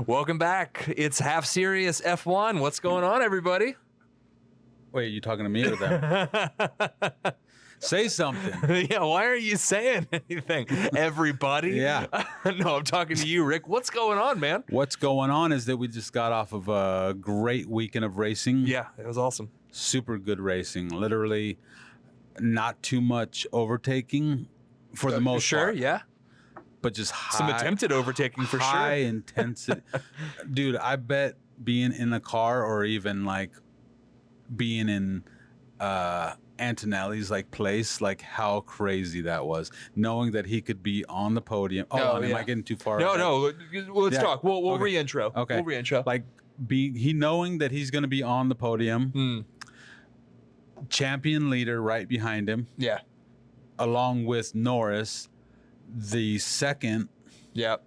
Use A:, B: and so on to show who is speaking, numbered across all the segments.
A: Welcome back. It's Half Serious F1. What's going on, everybody?
B: Wait, you talking to me or them? Say something.
A: Yeah, why are you saying anything? Everybody?
B: Yeah.
A: No, I'm talking to you, Rick. What's going on, man?
B: What's going on is that we just got off of a great weekend of racing.
A: Yeah, it was awesome.
B: Super good racing. Literally not too much overtaking for the most
A: Sure,
B: part.
A: yeah.
B: But just
A: Some attempted overtaking for
B: high
A: sure.
B: intensity. Dude, I bet being in a car or even like being in Antonelli's like place, like how crazy that was, knowing that he could be on the podium. Am I getting too far?
A: No. Let's talk. We'll
B: Okay.
A: re-intro.
B: Okay.
A: We'll re-intro.
B: Like knowing that he's going to be on the podium, champion leader right behind him,
A: Yeah.
B: along with Norris, the second,
A: Yep.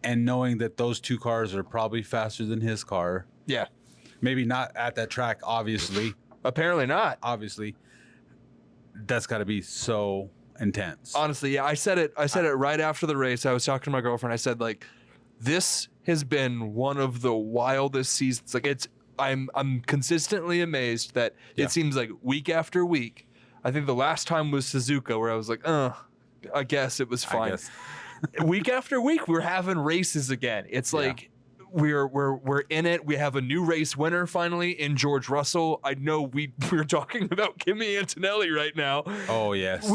B: and knowing that those two cars are probably faster than his car.
A: Yeah.
B: Maybe not at that track, obviously.
A: Apparently not.
B: Obviously, that's got to be so intense.
A: Honestly, yeah, I said it right after the race. I was talking to my girlfriend. I said, like, this has been one of the wildest seasons. Like, I'm consistently amazed that it seems like week after week. I think the last time was Suzuka, where I was like, I guess it was fine. Week after week, we're having races again. It's like we're in it. We have a new race winner finally in George Russell. I know we're talking about Kimi Antonelli right now.
B: Oh yes.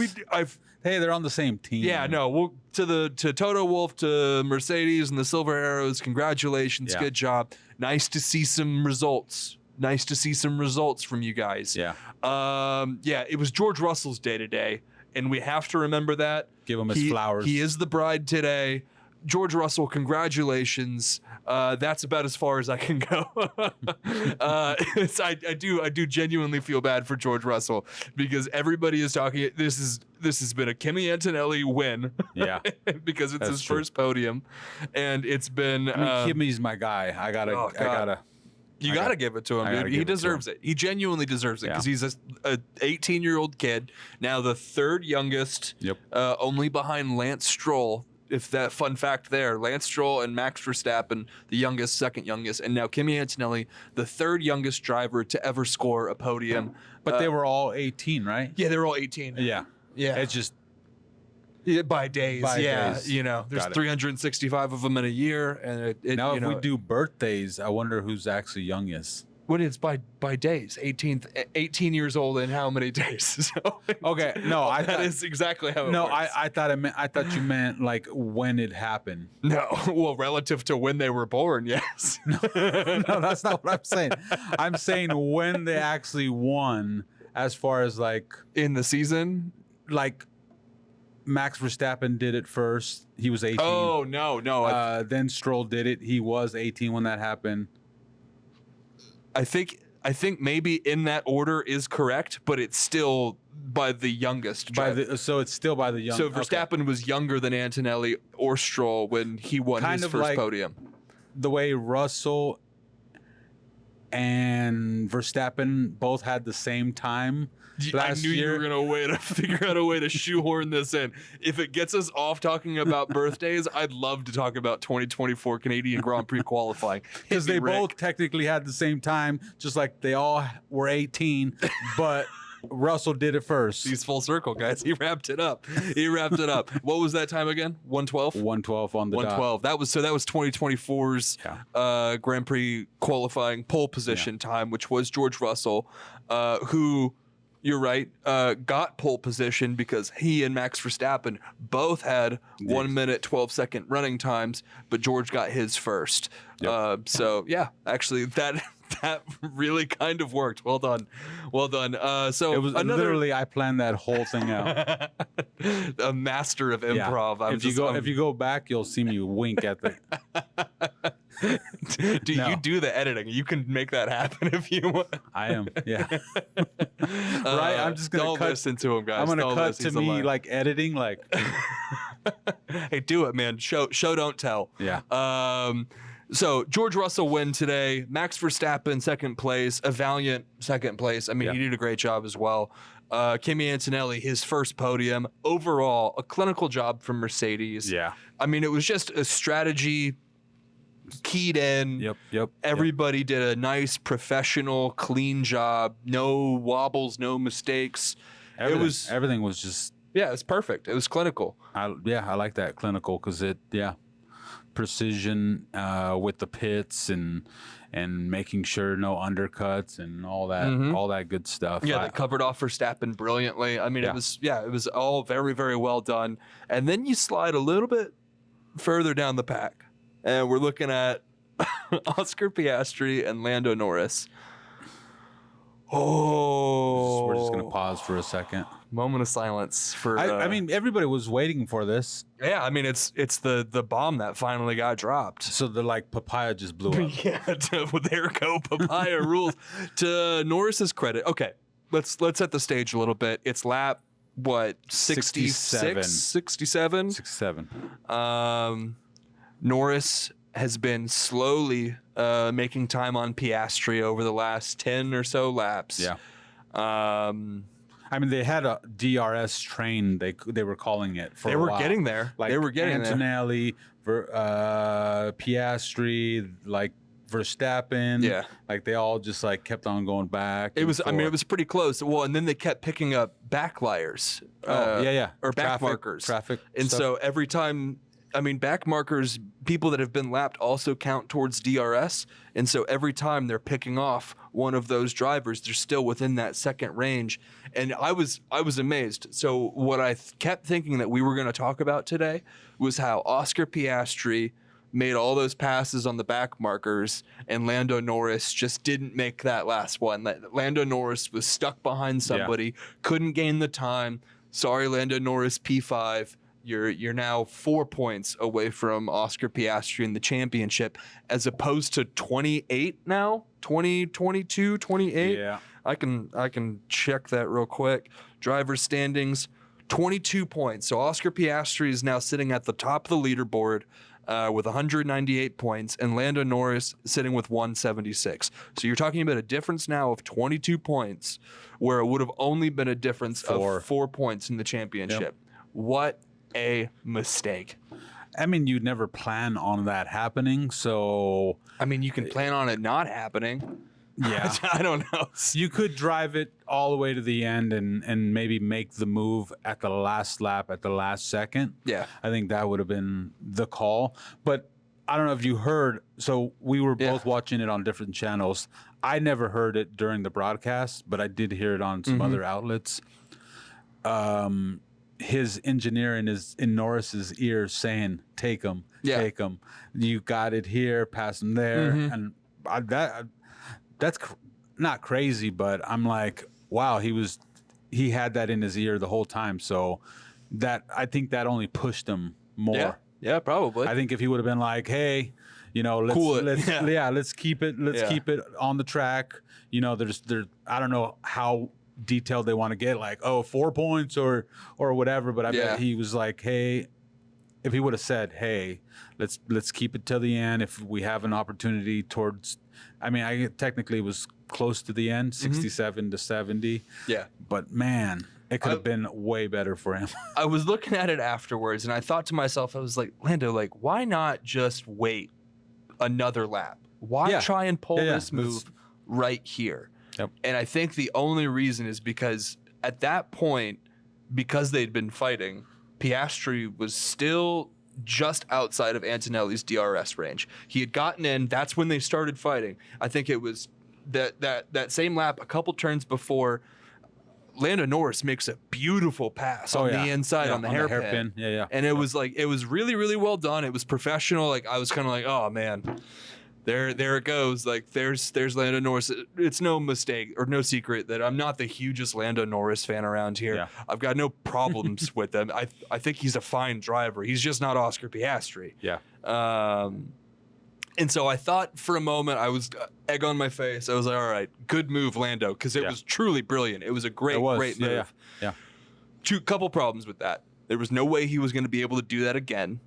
B: Hey, they're on the same team.
A: Yeah, no. Well, to Toto Wolff, to Mercedes and the Silver Arrows, congratulations.
B: Yeah.
A: Good job. Nice to see some results. Nice to see some results from you guys.
B: Yeah.
A: It was George Russell's day today, and we have to remember that.
B: Give him his flowers.
A: He is the bride today. George Russell, congratulations. That's about as far as I can go. I do genuinely feel bad for George Russell because everybody is talking. This has been a Kimi Antonelli win.
B: Yeah,
A: because it's his
B: true.
A: first podium, and it's been.
B: Kimi's my guy. I gotta.
A: You got to give it to him, dude. He deserves it. He genuinely deserves it because he's a 18-year-old kid, now the third youngest, only behind Lance Stroll. If that fun fact there, Lance Stroll and Max Verstappen, the youngest, second youngest, and now Kimi Antonelli, the third youngest driver to ever score a podium.
B: But they were all 18, right?
A: Yeah, they were all 18.
B: Yeah. It's just
A: by days.
B: days.
A: You know, there's 365 of them in a year, and
B: if we do birthdays, I wonder who's actually youngest.
A: What is by days? 18 years old in how many days? So,
B: okay, no,
A: that is exactly how it works.
B: I thought you meant like when it happened.
A: No, well, relative to when they were born, yes.
B: No, that's not what I'm saying. I'm saying when they actually won, as far as like
A: in the season,
B: like Max Verstappen did it first. He was 18.
A: Oh no.
B: Then Stroll did it. He was 18 when that happened.
A: I think maybe in that order is correct, but it's still by the youngest.
B: So it's still by the youngest.
A: So Verstappen was younger than Antonelli or Stroll when he won his first podium.
B: The way Russell and Verstappen both had the same time last
A: year.
B: You
A: were going to figure out a way to shoehorn this in. If it gets us off talking about birthdays, I'd love to talk about 2024 Canadian Grand Prix qualifying.
B: Because they both technically had the same time, just like they all were 18, but Russell did it first.
A: He's full circle, guys. He wrapped it up. What was that time again? 112?
B: 112 on the
A: 112. That was 2024's Grand Prix qualifying pole position time, which was George Russell, who, you're right, got pole position because he and Max Verstappen both had 1 minute, 12 second running times, but George got his first. Actually that really kind of worked. Well done. So
B: it was literally I planned that whole thing out.
A: A master of improv.
B: Yeah. If you go back, you'll see me wink at the.
A: You do the editing. You can make that happen if you want.
B: I am. Yeah. Right. I'm just gonna
A: listen to him, guys.
B: I'm gonna cut to me like editing, like.
A: Hey, do it, man. Show, don't tell.
B: Yeah.
A: So George Russell win today. Max Verstappen second place. A valiant second place. I mean, he did a great job as well. Kimi Antonelli, his first podium. Overall, a clinical job from Mercedes.
B: Yeah.
A: I mean, it was just a strategy keyed in.
B: Yep.
A: Everybody did a nice, professional, clean job. No wobbles, no mistakes.
B: Everything was just.
A: Yeah, it's perfect. It was clinical.
B: I like that clinical because precision with the pits and making sure no undercuts and all that good stuff.
A: Yeah, they covered off Verstappen brilliantly. I mean, it was all very, very well done. And then you slide a little bit further down the pack, and we're looking at Oscar Piastri and Lando Norris. Oh,
B: we're just gonna pause for a second.
A: Moment of silence for.
B: I mean, everybody was waiting for this.
A: Yeah, I mean, it's the bomb that finally got dropped.
B: So they're like, papaya just blew up.
A: Yeah, there go, papaya rules. To Norris's credit, okay, let's set the stage a little bit. It's lap what 66, 67.
B: 67.
A: Norris has been slowly making time on Piastri over the last 10 or so laps.
B: Yeah. I mean, they had a DRS train. They were calling it for.
A: They were getting there.
B: Like
A: they were getting
B: Antonelli, Piastri, like Verstappen.
A: Yeah.
B: Like they all just like kept on going back.
A: It was. I mean, it was pretty close. Well, and then they kept picking up backliers. Or back markers.
B: Traffic.
A: And
B: stuff.
A: so every time. I mean, back markers, people that have been lapped also count towards DRS. And so every time they're picking off one of those drivers, they're still within that second range. And I was amazed. So what I kept thinking that we were going to talk about today was how Oscar Piastri made all those passes on the back markers and Lando Norris just didn't make that last one. Lando Norris was stuck behind somebody, couldn't gain the time. Sorry, Lando Norris, P5. You're now 4 points away from Oscar Piastri in the championship, as opposed to 28 now, 20, 22, 28.
B: Yeah.
A: I can check that real quick. Driver standings, 22 points. So Oscar Piastri is now sitting at the top of the leaderboard with 198 points, and Lando Norris sitting with 176. So you're talking about a difference now of 22 points, where it would have only been a difference of 4 points in the championship.
B: Yep.
A: What a mistake.
B: I mean, you'd never plan on that happening, so
A: I mean, you can plan on it not happening.
B: Yeah.
A: I don't know.
B: You could drive it all the way to the end and maybe make the move at the last lap at the last second.
A: Yeah.
B: I think that would have been the call. But I don't know if you heard, so we were both watching it on different channels. I never heard it during the broadcast, but I did hear it on some other outlets. His engineer in Norris's ear saying, take him, take him. You got it here, pass him there. And that's not crazy, but I'm like, wow, he had that in his ear the whole time. So I think that only pushed him more.
A: Yeah, probably.
B: I think if he would have been like, hey, let's keep it on the track. You know, there's I don't know how detailed they want to get, like 4 points or whatever, but I bet he was like, hey, if he would have said, hey, let's keep it till the end if we have an opportunity towards, I mean, I technically was close to the end, 67 to 70.
A: Yeah.
B: But man, it could have been way better for him.
A: I was looking at it afterwards and I thought to myself, I was like, Lando, like, why not just wait another lap? Why try and pull this move right here?
B: Yep.
A: And I think the only reason is because at that point, because they'd been fighting, Piastri was still just outside of Antonelli's DRS range. He had gotten in. That's when they started fighting. I think it was that same lap, a couple turns before, Lando Norris makes a beautiful pass on the inside on the hairpin.
B: Yeah.
A: And it was really, really well done. It was professional. Like, I was kind of like, oh man. There it goes. Like, there's Lando Norris. It's no mistake or no secret that I'm not the hugest Lando Norris fan around here.
B: Yeah.
A: I've got no problems with him. I think he's a fine driver. He's just not Oscar Piastri.
B: Yeah.
A: And so I thought for a moment, I was egg on my face. I was like, all right, good move, Lando, because it was truly brilliant. It was a great move.
B: Yeah.
A: Couple problems with that. There was no way he was going to be able to do that again.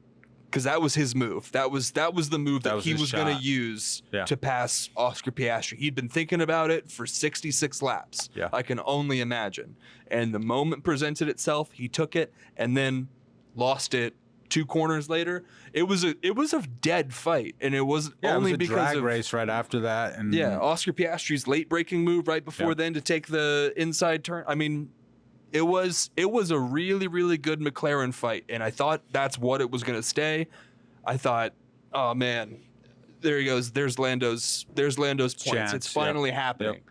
A: Because that was his move. That was the move that he was going to use to pass Oscar Piastri. He'd been thinking about it for 66 laps.
B: Yeah.
A: I can only imagine. And the moment presented itself, he took it and then lost it 2 corners later, it was a dead fight, and it was only because
B: drag
A: of
B: race right after that, and
A: Oscar Piastri's late braking move right before then to take the inside turn. I mean, it was a really, really good McLaren fight, and I thought that's what it was going to stay. I thought, oh man, there he goes. There's Lando's points.
B: Chance,
A: it's finally happening.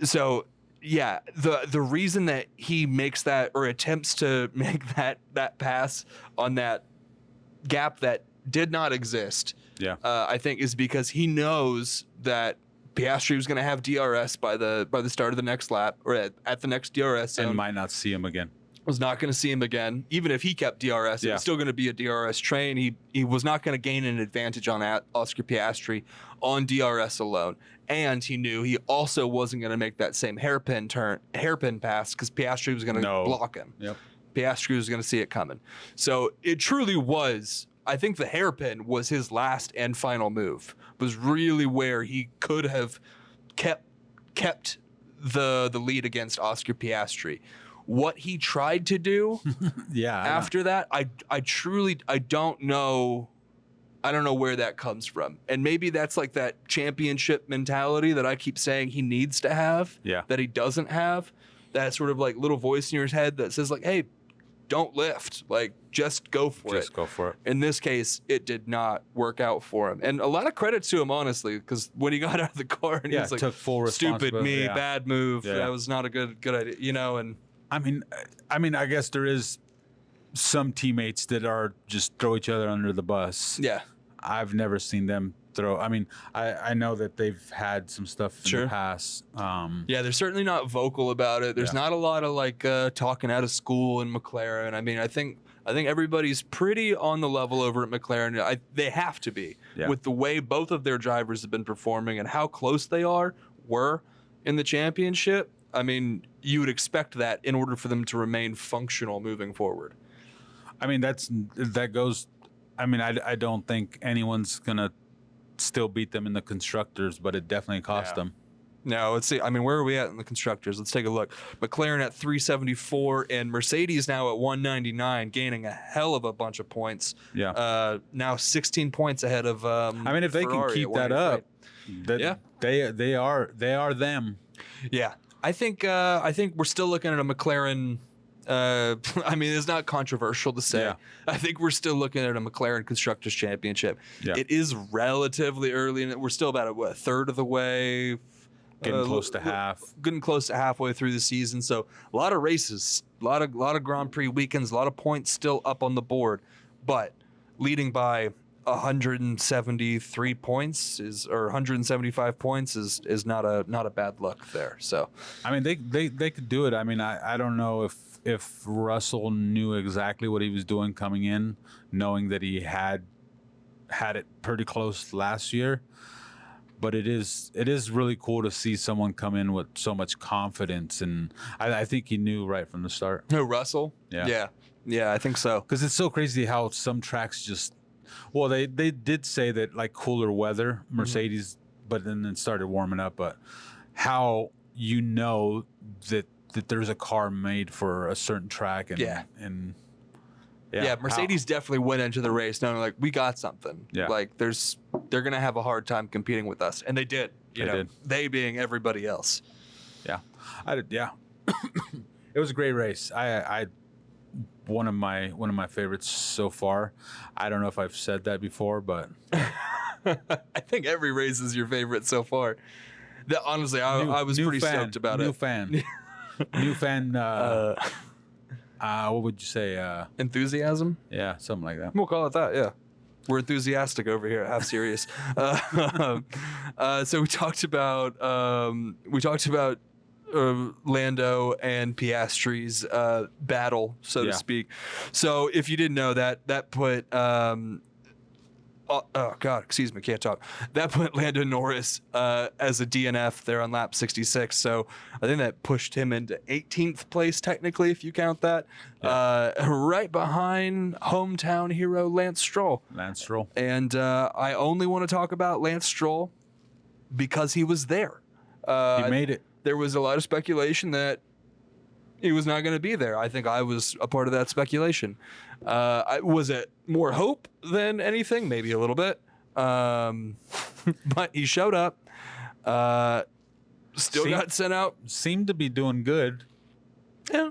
A: So yeah, the reason that he makes that or attempts to make that pass on that gap that did not exist, I think is because he knows that Piastri was going to have DRS by the start of the next lap, or at the next DRS zone.
B: And might not see him again.
A: Was not going to see him again. Even if he kept DRS, it was still going to be a DRS train. He was not going to gain an advantage on Oscar Piastri on DRS alone. And he knew he also wasn't going to make that same hairpin pass because Piastri was going to block him.
B: Yep.
A: Piastri was going to see it coming. So it truly was. I think the hairpin was his last and final move. Was really where he could have kept the lead against Oscar Piastri. What he tried to do after that, I truly don't know. I don't know where that comes from. And maybe that's like that championship mentality that I keep saying he needs to have, that he doesn't have. That sort of like little voice in your head that says like, hey, don't lift. Like, just go for it.
B: Just go for it.
A: In this case, it did not work out for him. And a lot of credit to him, honestly, because when he got out of the car and he was like,
B: took full
A: stupid me,
B: responsibility.
A: bad move. That was not a good idea, you know, and
B: I mean, I guess there is some teammates that are just throw each other under the bus.
A: Yeah.
B: I've never seen them throw. I mean, I know that they've had some stuff in the past.
A: Yeah, they're certainly not vocal about it. There's not a lot of like talking out of school in McLaren. I mean, I think everybody's pretty on the level over at McLaren. They have to be with the way both of their drivers have been performing and how close they were in the championship. I mean, you would expect that in order for them to remain functional moving forward.
B: I mean, that goes. I mean, I don't think anyone's gonna still beat them in the constructors, but it definitely cost them.
A: No, let's see. I mean, where are we at in the constructors? Let's take a look. McLaren at 374 and Mercedes now at 199, gaining a hell of a bunch of points.
B: Yeah.
A: Now 16 points ahead of.
B: I mean, if they can keep that up, they are them.
A: Yeah. I think we're still looking at a McLaren. I mean, it's not controversial to say. I think we're still looking at a McLaren Constructors Championship. It is relatively early, and we're still about a third of the way.
B: Getting close to half.
A: Getting close to halfway through the season. So a lot of races, a lot of Grand Prix weekends, a lot of points still up on the board, but leading by 173 points or 175 points is not a bad look there. So
B: I mean, they could do it. I mean, I don't know if Russell knew exactly what he was doing coming in, knowing that he had it pretty close last year. But it is really cool to see someone come in with so much confidence, and I think he knew right from the start.
A: No, Russell. Yeah, I think so.
B: Because it's so crazy how some tracks just. Well, they did say that like cooler weather, Mercedes, but then it started warming up. But how you know that there's a car made for a certain track and
A: Mercedes definitely went into the race knowing like we got something.
B: Yeah.
A: Like they're gonna have a hard time competing with us, and they did. They being everybody else.
B: Yeah, it was a great race. I one of my favorites so far. I don't know if I've said that before, but
A: I think every race is your favorite so far. Honestly, I was pretty stoked about it.
B: New fan. What would you say?
A: Enthusiasm?
B: Yeah, something like that.
A: We'll call it that. Yeah, we're enthusiastic over here at Half Serious. So we talked about Lando and Piastri's battle, so to speak. So if you didn't know that put oh God, excuse me, can't talk. That put Lando Norris as a DNF there on lap 66. So I think that pushed him into 18th place technically, if you count that. Right behind hometown hero Lance Stroll. And I only want to talk about Lance Stroll because he was there.
B: He made it.
A: There was a lot of speculation that he was not going to be there. I think I was a part of that speculation. Was it more hope than anything? Maybe a little bit. But he showed up. Got sent out.
B: Seemed to be doing good.
A: Yeah.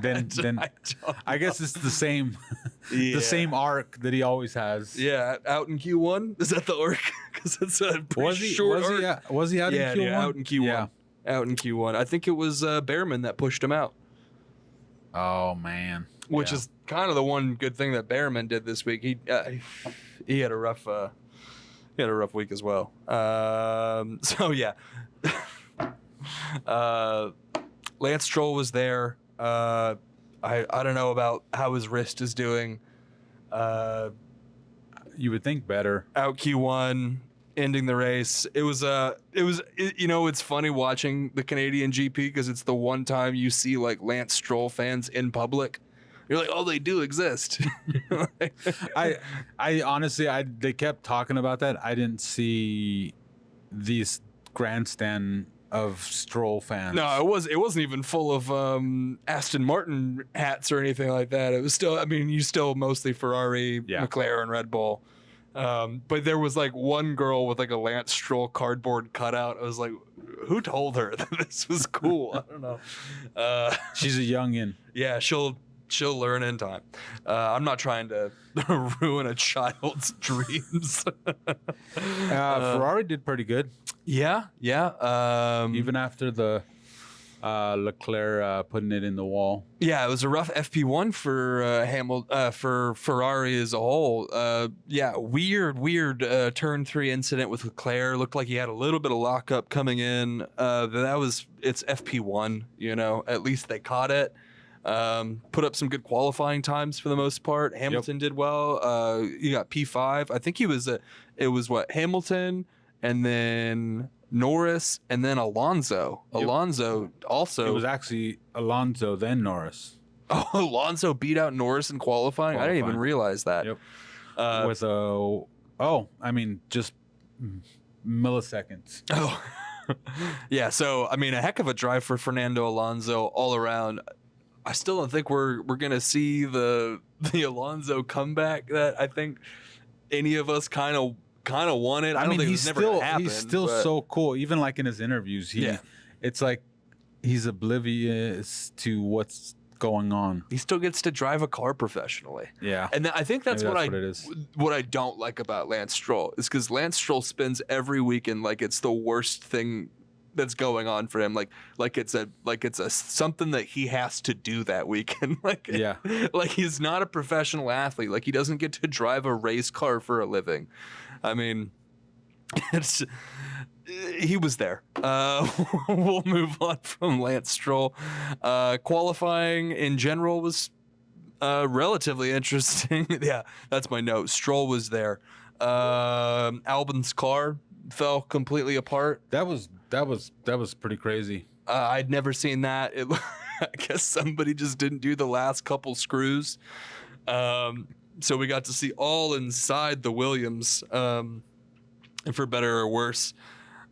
B: Then I guess it's the same the same arc that he always has.
A: Yeah, out in Q1. Is that the arc? Because it's a pretty short arc.
B: Was he out in Q1?
A: Yeah, out in Q1.
B: Yeah.
A: Out in Q1. I think it was Behrman that pushed him out.
B: Oh man.
A: Which is kind of the one good thing that Behrman did this week. He had a rough week as well. So yeah. Lance Stroll was there. I don't know about how his wrist is doing.
B: You would think better.
A: Out Q1, ending the race. It was it's funny watching the Canadian GP because it's the one time you see like Lance Stroll fans in public. You're like, oh, they do exist.
B: I honestly, they kept talking about that. I didn't see these grandstand of Stroll fans.
A: No, it wasn't even full of Aston Martin hats or anything like that. It was still, I mean, you still mostly Ferrari, McLaren, Red Bull. But there was like one girl with like a Lance Stroll cardboard cutout. I was like, who told her that this was cool? I don't know.
B: She's a youngin'.
A: Yeah, she'll learn in time. I'm not trying to ruin a child's dreams.
B: Ferrari did pretty good.
A: Yeah.
B: Even after the Leclerc putting it in the wall.
A: Yeah, it was a rough FP1 for for Ferrari as a whole. Weird turn 3 incident with Leclerc. Looked like he had a little bit of lockup coming in. It's FP1. At least they caught it. Put up some good qualifying times for the most part. Hamilton did well. You got P5. I think it was Hamilton and then Norris and then Alonso. Yep. Alonso also.
B: It was actually Alonso then Norris.
A: Oh, Alonso beat out Norris in qualifying? I didn't even realize that.
B: Yep. Just milliseconds.
A: Oh, yeah. So, I mean, a heck of a drive for Fernando Alonso all around. I still don't think we're gonna see the Alonso comeback that I think any of us kind of wanted. I don't think it's never gonna happen.
B: He's still so cool. Even like in his interviews, it's like he's oblivious to what's going on.
A: He still gets to drive a car professionally.
B: Yeah,
A: and I think that's what I don't like about Lance Stroll is because Lance Stroll spends every weekend like it's the worst thing that's going on for him, like it's a something that he has to do that weekend. Like he's not a professional athlete. Like he doesn't get to drive a race car for a living. I mean, he was there. We'll move on from Lance Stroll. Qualifying in general was relatively interesting. Yeah, that's my note. Stroll was there. Albon's car fell completely apart.
B: That was pretty crazy.
A: I'd never seen that. I guess somebody just didn't do the last couple screws. So we got to see all inside the Williams, and for better or worse.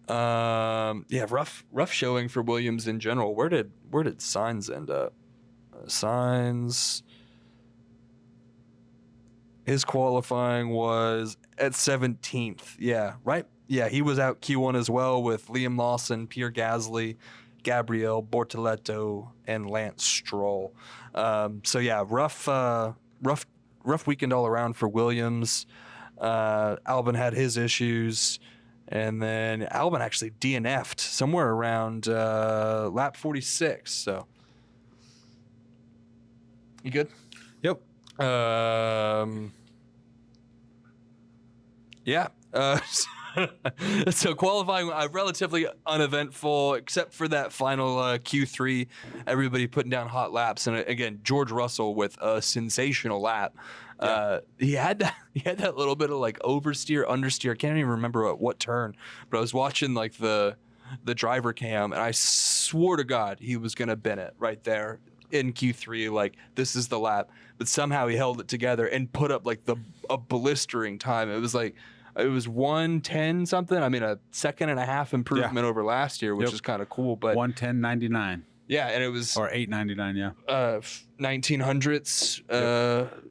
A: Rough showing for Williams in general. Where did Sainz end up? Sainz, his qualifying was at 17th. Yeah, right. Yeah, he was out Q1 as well with Liam Lawson, Pierre Gasly, Gabriel Bortoleto, and Lance Stroll. Rough weekend all around for Williams. Albon had his issues, and then Albon actually DNF'd somewhere around lap 46. So, you good?
B: Yep.
A: So qualifying relatively uneventful, except for that final Q3. Everybody putting down hot laps, and again, George Russell with a sensational lap. He had that little bit of like oversteer, understeer. I can't even remember what turn, but I was watching like the driver cam, and I swore to God he was gonna bin it right there in Q3. Like this is the lap, but somehow he held it together and put up like a blistering time. It was 1:10 something. I mean, a second and a half improvement over last year, which is kind of cool. But
B: 1:10.99.
A: Yeah, and it was
B: or $8.99. Yeah.
A: 1900s,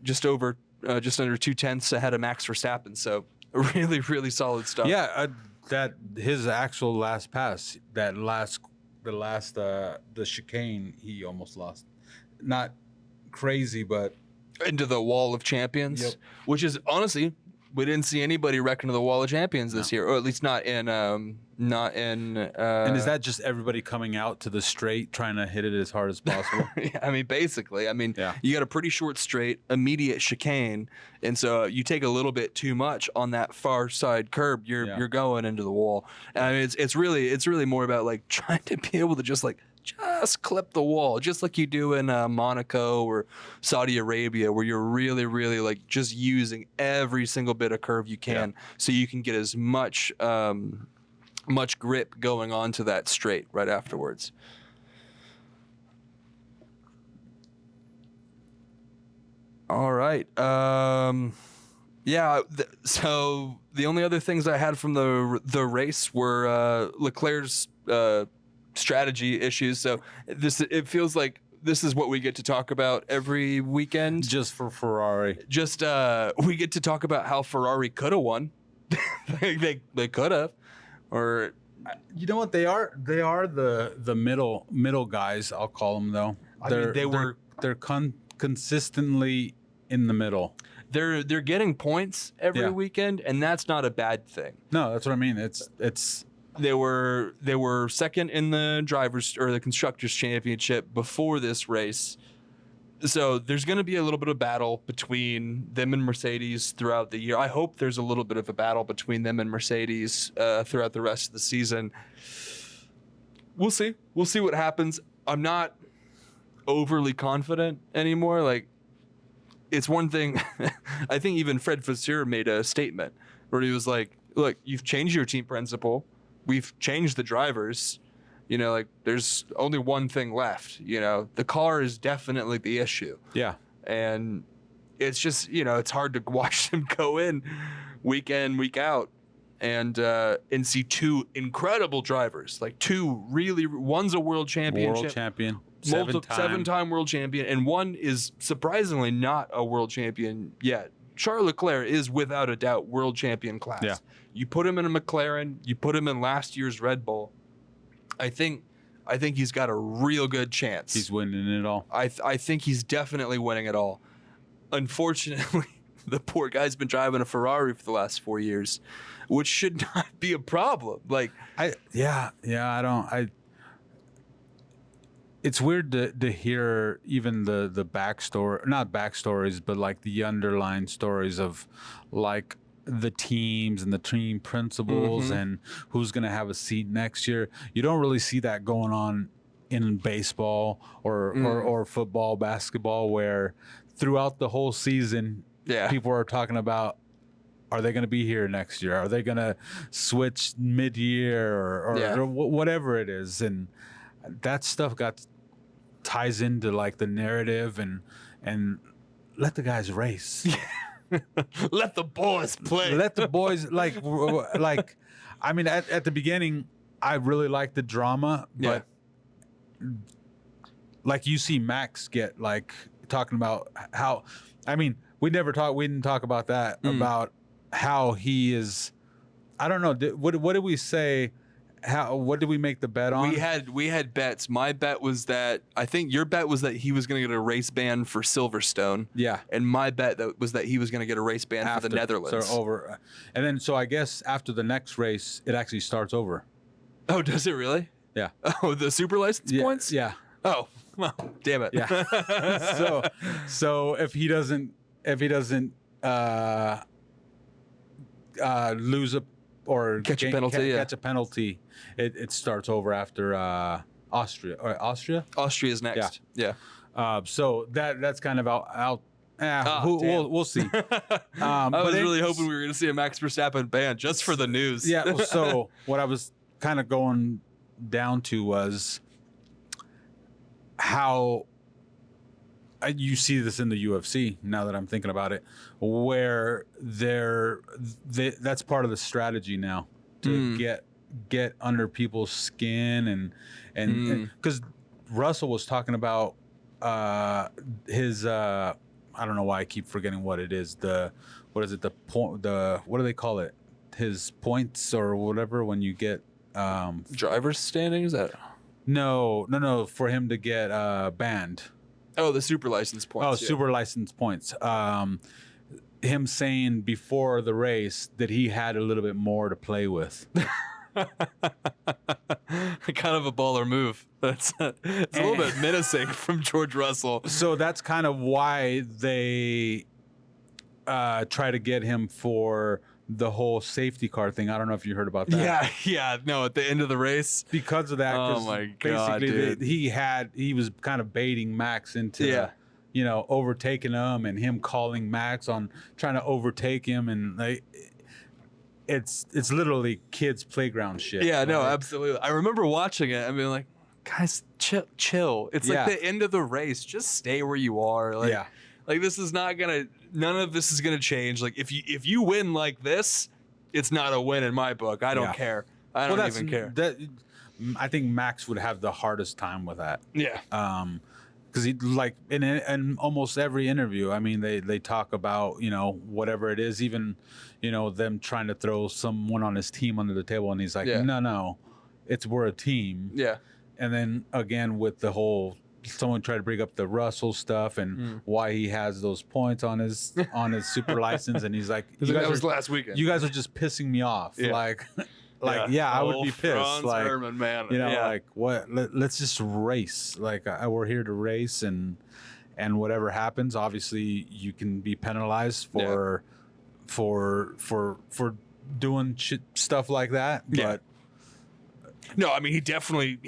A: just over, just under 2/10 ahead of Max Verstappen. So really, really solid stuff.
B: Yeah, that his actual last pass, the chicane, he almost lost. Not crazy, but
A: into the wall of champions,
B: Yep.
A: which is honestly, we didn't see anybody wreck into the wall of champions this year, or at least not in.
B: And is that just everybody coming out to the straight, trying to hit it as hard as possible?
A: Yeah, I mean, basically,
B: Yeah.
A: you got a pretty short straight, immediate chicane, and so you take a little bit too much on that far side curb, you're going into the wall. And I mean, it's really more about like trying to be able to just clip the wall, just like you do in Monaco or Saudi Arabia, where you're really, really like just using every single bit of curve you can, so you can get as much grip going onto that straight right afterwards. All right. So the only other things I had from the race were Leclerc's strategy issues. So it feels like this is what we get to talk about every weekend.
B: Just for Ferrari.
A: We get to talk about how Ferrari could have won. they could have. Or
B: you know what they are? They are the middle guys. I'll call them though. They're consistently in the middle.
A: They're getting points every weekend, and that's not a bad thing.
B: No, that's what I mean. It's
A: they were second in the drivers or the constructors championship before this race. So there's going to be a little bit of battle between them and Mercedes throughout the year. I hope there's a little bit of a battle between them and Mercedes throughout the rest of the season. We'll see. We'll see what happens. I'm not overly confident anymore. Like, it's one thing. I think even Fred Vasseur made a statement where he was like, look, you've changed your team principle. We've changed the drivers. You know, like, there's only one thing left. You know, the car is definitely the issue.
B: Yeah.
A: And it's just, it's hard to watch them go in week in, week out and see two incredible drivers. Like, two really, one's a world champion. Seven-time world champion. And one is surprisingly not a world champion yet. Charles Leclerc is without a doubt world champion class.
B: Yeah.
A: You put him in a McLaren, you put him in last year's Red Bull. I think he's got a real good chance.
B: He's winning it all.
A: I think he's definitely winning it all. Unfortunately, the poor guy's been driving a Ferrari for the last 4 years, which should not be a problem. Like,
B: it's weird to hear even the backstory, not backstories, but like the underlying stories of like the teams and the team principles and who's going to have a seat next year. You don't really see that going on in baseball or football, basketball, where throughout the whole season, people are talking about, are they going to be here next year? Are they going to switch mid-year or whatever it is? And that stuff ties into like the narrative and let the guys race.
A: Let the boys play.
B: Let the boys like. I mean, at the beginning, I really liked the drama, but like you see Max get like talking about how. I mean, we didn't talk about that about how he is. I don't know. What did we say? What did we make the bet on?
A: We had bets. My bet was that, I think your bet was that he was going to get a race ban for Silverstone.
B: Yeah.
A: And my bet was that he was going to get a race ban for the Netherlands.
B: So over. And then, so I guess after the next race, it actually starts over.
A: Oh, does it really?
B: Yeah.
A: Oh, the super license points?
B: Yeah.
A: Oh, well, damn it.
B: Yeah. so if he doesn't lose or
A: catch a penalty,
B: it starts over after Austria.
A: Austria is next. Yeah.
B: So that's kind of out. We'll see.
A: I was really hoping we were going to see a Max Verstappen ban just for the news.
B: Yeah. So what I was kind of going down to was how you see this in the UFC, now that I'm thinking about it, where that's part of the strategy now to get under people's skin and because Russell was talking about his I don't know why I keep forgetting what it is. What do they call it? His points or whatever when you get
A: driver's standing, is that?
B: No, for him to get banned.
A: Oh, the super license points.
B: Oh, super license points. Him saying before the race that he had a little bit more to play with.
A: Kind of a baller move. It's a little bit menacing from George Russell.
B: So that's kind of why they try to get him for the whole safety car thing. I don't know if you heard about that.
A: Yeah. No, at the end of the race.
B: Because of that.
A: Oh my God,
B: basically
A: dude.
B: He was kind of baiting Max into, overtaking him, and him calling Max on trying to overtake him, and like, it's literally kids' playground shit.
A: Yeah, no, absolutely. I remember watching it. I mean, like, guys, chill. It's like the end of the race. Just stay where you are. Like, like this is not gonna. None of this is gonna change. Like, if you win like this, it's not a win in my book. I don't care. I don't even care.
B: I think Max would have the hardest time with that.
A: Yeah.
B: Because he, like, in almost every interview, I mean, they talk about, whatever it is, even, them trying to throw someone on his team under the table, and he's like, no, we're a team.
A: Yeah.
B: And then again with the whole, someone tried to bring up the Russell stuff and why he has those points on his super license, and he's like,
A: that was last weekend.
B: You guys are just pissing me off.
A: Yeah.
B: I would be pissed.
A: Franz Herman, man.
B: Like, what? Let's just race. Like, we're here to race, and whatever happens, obviously you can be penalized for doing stuff like that. But
A: no, I mean, he definitely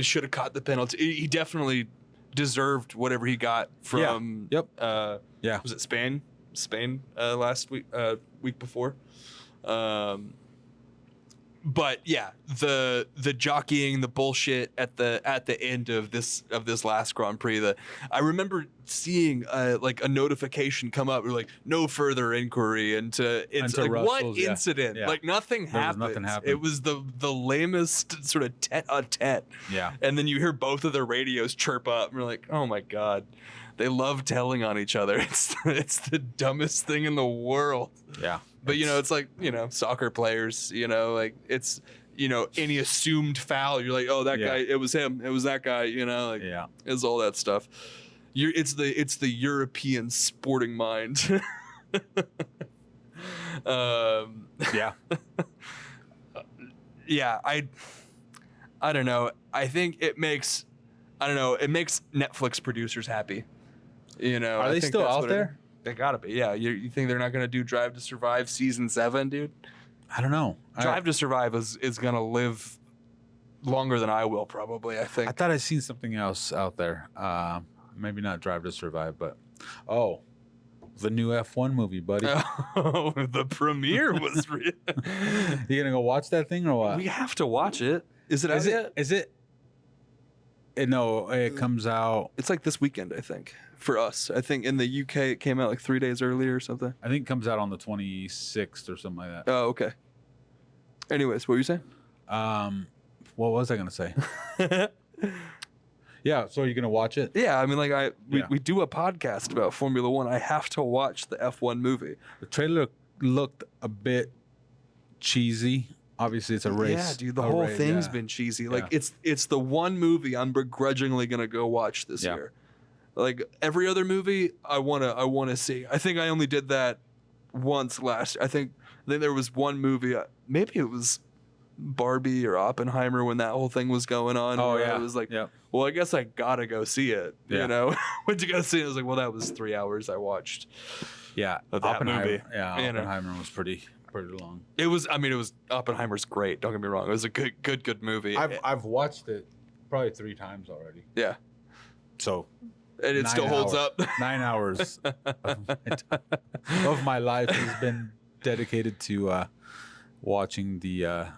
A: should have caught the penalty. He definitely deserved whatever he got from. Was it Spain last week before. But yeah, the jockeying, the bullshit at the end of this last Grand Prix. I remember seeing like a notification come up, like no further inquiry into like Russell's, what incident?
B: Yeah.
A: Like nothing happened. It was the lamest sort of tete-a-tete.
B: Yeah.
A: And then you hear both of their radios chirp up, and you're like, oh my God. They love telling on each other. It's the dumbest thing in the world.
B: Yeah.
A: But it's like, soccer players, like it's, any assumed foul, you're like, oh, that guy, it was him, it was that guy, like it's all that stuff. It's the European sporting mind. I don't know. I think it makes Netflix producers happy.
B: Are they still out there?
A: They gotta be. Yeah. You think they're not gonna do Drive to Survive season 7, dude?
B: I don't know.
A: Drive to Survive is gonna live longer than I will, probably. I think.
B: I thought I'd seen something else out there. Maybe not Drive to Survive, but the new F1 movie, buddy.
A: Oh, the premiere was real.
B: You gonna go watch that thing or what?
A: We have to watch it. Is it out yet?
B: Is it? No, it comes out.
A: It's like this weekend, I think. For us, I think in the UK it came out like 3 days earlier or something.
B: I think it comes out on the 26th or something like that.
A: Oh, okay. Anyways, what were you saying?
B: What was I gonna say? Yeah, so are you gonna watch it?
A: Yeah, I mean, like we do a podcast about Formula One. I have to watch the F1 movie.
B: The trailer looked a bit cheesy. Obviously, it's a race.
A: Yeah, dude, the whole thing's been cheesy. Like it's the one movie I'm begrudgingly gonna go watch this year. Like every other movie, I wanna see. I think I only did that once last year. I think there was one movie. Maybe it was Barbie or Oppenheimer when that whole thing was going on.
B: Oh yeah,
A: I was like, well, I guess I gotta go see it. Went to go see it. I was like, well, that was 3 hours I watched.
B: Yeah,
A: of that movie.
B: Yeah, Oppenheimer was pretty long.
A: It was. I mean, it was. Oppenheimer's great. Don't get me wrong. It was a good movie.
B: I've watched it probably 3 times already.
A: Yeah.
B: So.
A: And it still holds up.
B: 9 hours of my life has been dedicated to watching the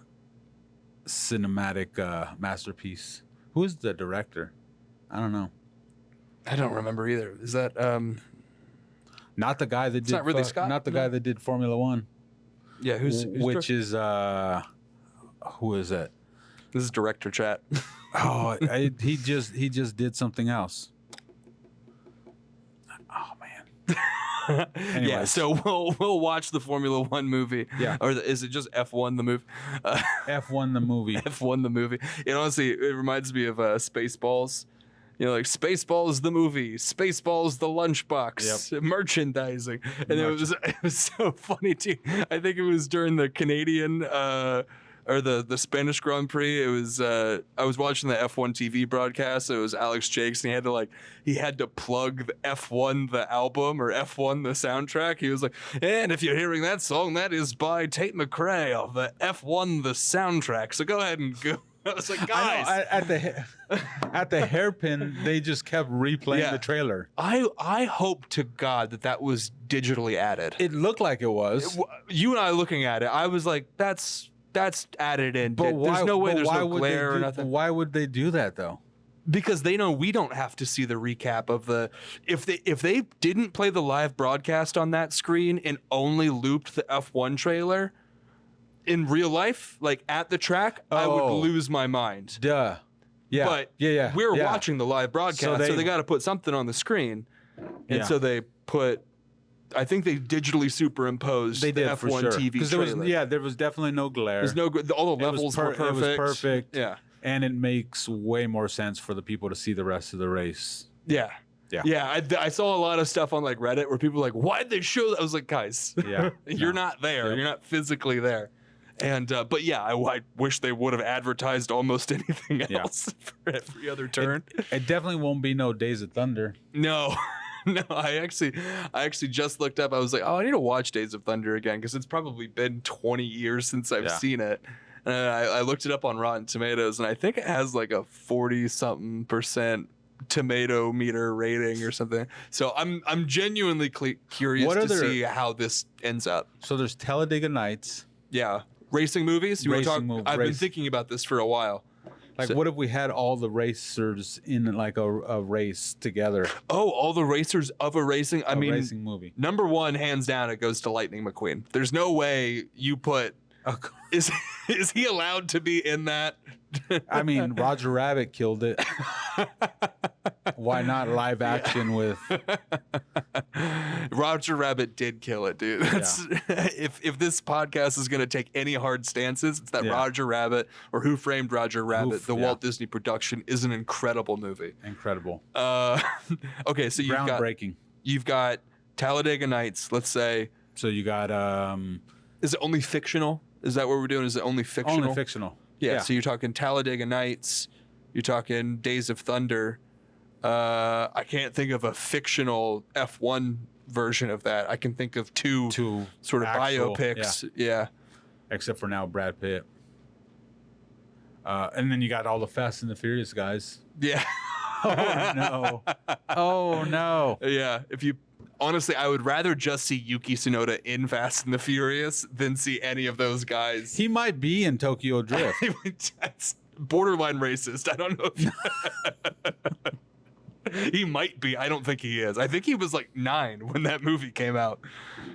B: cinematic masterpiece. Who is the director? I don't know.
A: I don't remember either. Is that
B: not the guy that did?
A: Not Ridley Scott.
B: Not the guy that did Formula One.
A: Yeah, who's
B: which is who is that?
A: This is director chat.
B: Oh, he just did something else. Oh man. Anyways.
A: Yeah, so we'll watch the Formula One movie.
B: Yeah.
A: Or is it just F1 the movie?
B: F1 the movie.
A: F1 the movie. Honestly, it reminds me of Spaceballs. Like Spaceballs the movie, Spaceballs the lunchbox, merchandising, and it was so funny too. I think it was during the Canadian or the Spanish Grand Prix. It was I was watching the F1 TV broadcast. It was Alex Jakes, and he had to plug the F1 the album or F1 the soundtrack. He was like, and if you're hearing that song, that is by Tate McRae of the F1 the soundtrack. So go ahead and go. I was like, guys,
B: at the hairpin, they just kept replaying the trailer.
A: I hope to God that was digitally added.
B: It looked like it was.
A: You and I looking at it, I was like, that's added in. But there's no way there's no glare or nothing.
B: Why would they do that though?
A: Because they know we don't have to see the recap of the. If they didn't play the live broadcast on that screen and only looped the F1 trailer. In real life, like at the track, I would lose my mind.
B: Duh. Yeah.
A: But we're watching the live broadcast, so they got to put something on the screen. And so they put, I think they digitally superimposed the F1 TV trailer.
B: There was definitely no glare.
A: There's no, all the levels were perfect.
B: It was perfect.
A: Yeah.
B: And it makes way more sense for the people to see the rest of the race.
A: Yeah. Yeah. I saw a lot of stuff on like Reddit where people were like, why'd they show that? I was like, guys, you're not there. Yep. You're not physically there. And but I wish they would have advertised almost anything else for every other turn.
B: It definitely won't be no Days of Thunder.
A: No, I actually just looked up. I was like, oh, I need to watch Days of Thunder again because it's probably been 20 years since I've seen it. And I looked it up on Rotten Tomatoes, and I think it has like a 40-something% tomato meter rating or something. So I'm genuinely curious to see how this ends up.
B: So there's Talladega Nights.
A: Yeah. Racing movies? I've been thinking about this for a while.
B: Like, what if we had all the racers in like a race together?
A: Oh, all the racers of a racing? I mean,
B: racing movie.
A: Number one, hands down, it goes to Lightning McQueen. There's no way you put. Is he allowed to be in that?
B: I mean, Roger Rabbit killed it. Why not live action with?
A: Roger Rabbit did kill it, dude. If this podcast is going to take any hard stances, it's that Roger Rabbit or Who Framed Roger Rabbit, the Walt Disney production, is an incredible movie.
B: Incredible.
A: Okay, so you've got Talladega Nights. Let's say.
B: So you got.
A: Is it only fictional? Is that what we're doing? Is it only fictional?
B: Only fictional.
A: Yeah. So you're talking Talladega Nights. You're talking Days of Thunder. I can't think of a fictional F1 version of that. I can think of two sort of actual, biopics. Yeah.
B: Except for now, Brad Pitt. And then you got all the Fast and the Furious guys.
A: Yeah.
B: Oh no.
A: Yeah. Honestly, I would rather just see Yuki Tsunoda in Fast and the Furious than see any of those guys.
B: He might be in Tokyo Drift.
A: That's borderline racist. I don't know if he might be. I don't think he is. I think he was like 9 when that movie came out.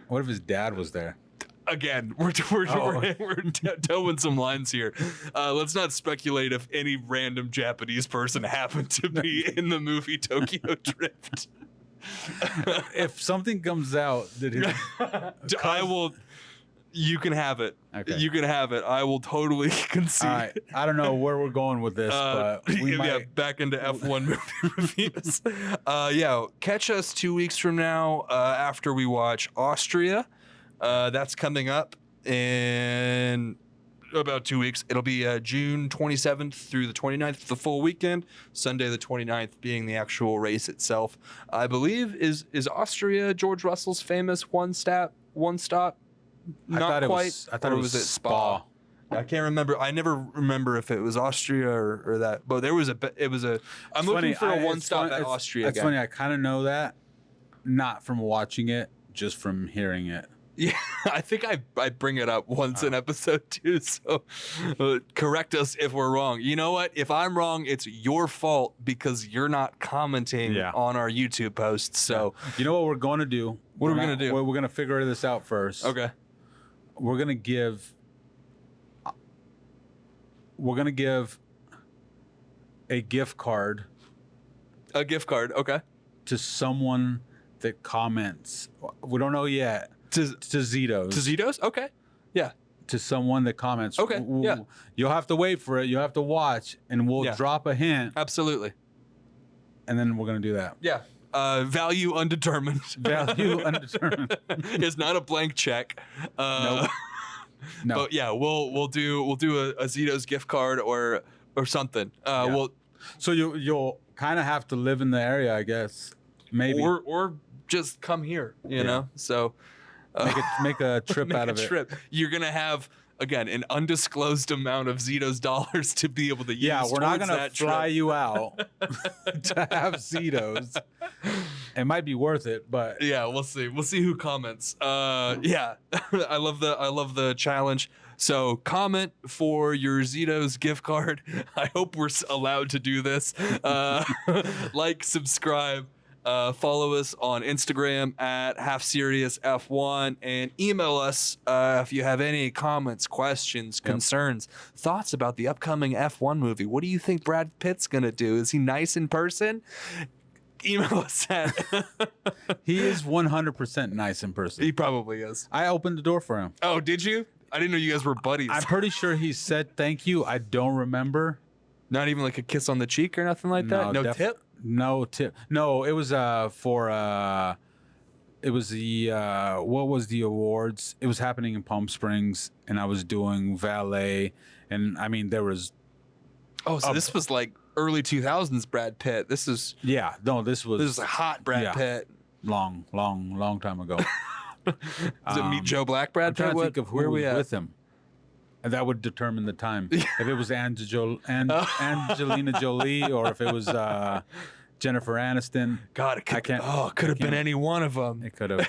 B: What if his dad was there?
A: Again, we're towing some lines here. Let's not speculate if any random Japanese person happened to be in the movie Tokyo Drift.
B: If something comes out that
A: I will. You can have it.
B: Okay.
A: You can have it. I will totally concede.
B: All right. I don't know where we're going with this, but we might
A: back into F1 movie reviews. Catch us 2 weeks from now after we watch Austria. That's coming up in about 2 weeks. It'll be June 27th through the 29th, the full weekend. Sunday the 29th being the actual race itself. I believe is Austria George Russell's famous one stop. Not quite.
B: I thought it was Spa.
A: I can't remember. I never remember if it was Austria or that. But there was I'm looking for a one stop at Austria.
B: It's funny. I kind of know that, not from watching it, just from hearing it.
A: Yeah, I think I bring it up once in episode 2, so correct us if we're wrong. You know what? If I'm wrong, it's your fault because you're not commenting on our YouTube posts. So
B: you know what we're going to do?
A: What are we going to do?
B: We're going to figure this out first.
A: Okay.
B: We're going to give we're gonna give a gift card.
A: A gift card, okay.
B: To someone that comments. We don't know yet. To Zito's.
A: To Zito's? Okay. Yeah.
B: To someone that comments.
A: Okay. Yeah.
B: You'll have to wait for it. You'll have to watch, and we'll drop a hint.
A: Absolutely.
B: And then we're gonna do that.
A: Yeah. Value undetermined.
B: Value undetermined.
A: It's not a blank check.
B: Nope. No.
A: But yeah, we'll do a Zito's gift card or something.
B: So you'll kind of have to live in the area, I guess. Maybe.
A: Or just come here, you know. So
B: make a trip out of it.
A: You're gonna have, again, an undisclosed amount of Zito's dollars to be able to use.
B: Yeah, we're not gonna fly
A: trip.
B: you out to have Zito's. It might be worth it, but
A: yeah, we'll see. We'll see who comments. Yeah, I love the challenge. So comment for your Zito's gift card. I hope we're allowed to do this. Like, subscribe. Follow us on Instagram at halfseriousf1 and email us if you have any comments, questions, concerns, thoughts about the upcoming F1 movie. What do you think Brad Pitt's gonna do? Is he nice in person? Email us at
B: he is 100% nice in person.
A: He probably is.
B: I opened the door for him.
A: Oh, did you? I didn't know you guys were buddies.
B: I'm pretty sure he said thank you. I don't remember.
A: Not even like a kiss on the cheek or nothing like that? No tip?
B: No tip. No, it was for it was the what was the awards? It was happening in Palm Springs, and I was doing valet, and I mean there was.
A: Oh, so this was like early 2000s Brad Pitt. This is
B: this was
A: a hot Brad Pitt.
B: Long time ago.
A: Does it meet Joe Black Brad Pitt?
B: I'm trying to think of who was with him. And that would determine the time. If it was Angelina Jolie or if it was Jennifer Aniston.
A: God, it could have been any one of them.
B: It could have.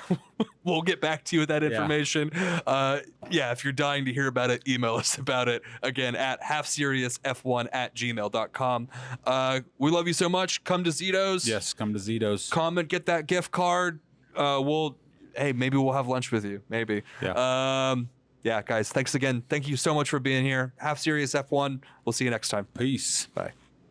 A: We'll get back to you with that information. Yeah, if you're dying to hear about it, email us about it. Again, at halfseriousf1@gmail.com. We love you so much. Come to Zito's.
B: Yes, come to Zito's.
A: Comment, get that gift card. Maybe we'll have lunch with you. Maybe.
B: Yeah.
A: Yeah, guys, thanks again. Thank you so much for being here. Half Serious F1. We'll see you next time.
B: Peace.
A: Bye.